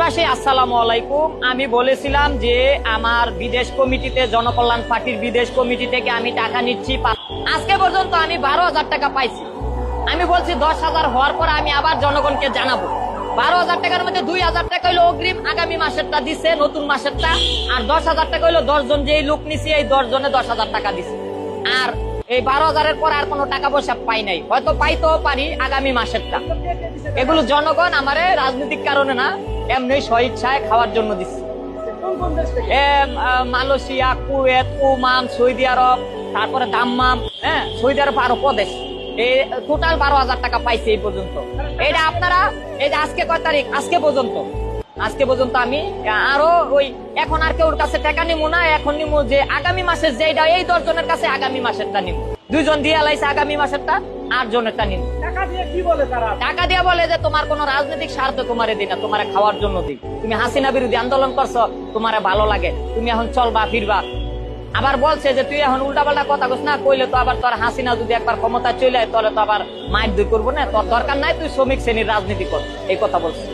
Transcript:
দেশবাসী আসসালামু আলাইকুম। আমি বলেছিলাম যে আমার বিদেশ কমিটিতে, জনকল্যাণ পার্টির বিদেশ কমিটি থেকে আমি টাকা নিচ্ছি। আজকে পর্যন্ত আমি 12,000 টাকা পাইছি। আমি বলছি 10,000 হওয়ার পর আমি আবার জনগণকে জানাবো। 12,000 টাকার মধ্যে 2,000 টাকা হইলো অগ্রিম, আগামী মাসেরটা দিছে, নতুন মাসেরটা। আর 10,000 টাকা হইলো 10 জন যেই লোক নিছি, এই 10 জনে 10,000 টাকা দিছে। আর এই 12,000-এর পর আর কোনো টাকা পয়সা পাই নাই, হয়তো পাইতেও পারি আগামী মাসেরটা। এগুলো জনগণ আমারে রাজনৈতিক কারণে না, এমনি স্বইচ্ছায় খাওয়ার জন্য দিচ্ছে। মালয়েশিয়া, কুয়েত, ওমান, সৌদি আরব, তারপরে দাম্মাম, হ্যাঁ, সৌদি আরব আরো প্রদেশ। এই টোটাল 12,000 টাকা পাইছে এই পর্যন্ত। এটা আপনারা, এই যে আজকে কয় তারিখ, আজকে পর্যন্ত আমি আরো এখন আর কেউর কাছে টাকা নিবো না। এখন নিবো যে আগামী মাসের যেটা, এই 10 জনের কাছে আগামী মাসেরটা নিবো। 2 জন দিয়ে লাইছে আগামী মাসেরটা, 8 জনেরটা নিবো। টাকা দিয়ে বলে যে তোমার কোন রাজনৈতিক স্বার্থ তোমারে দিই না, তোমারে খাওয়ার জন্য দিই। তুমি হাসিনা বিরোধী আন্দোলন করছো, তোমারে ভালো লাগে, তুমি এখন চলবা ফিরবা। আবার বলছে যে তুই এখন উল্টাপাল্টা কথা কইস না, কইলে তো আবার তোর হাসিনা যদি একবার ক্ষমতা চলে যায়, তাহলে তো আবার মাইর দুই করবো না, তোর দরকার নাই, তুই শ্রমিক শ্রেণীর রাজনীতি কর, এই কথা বলছে।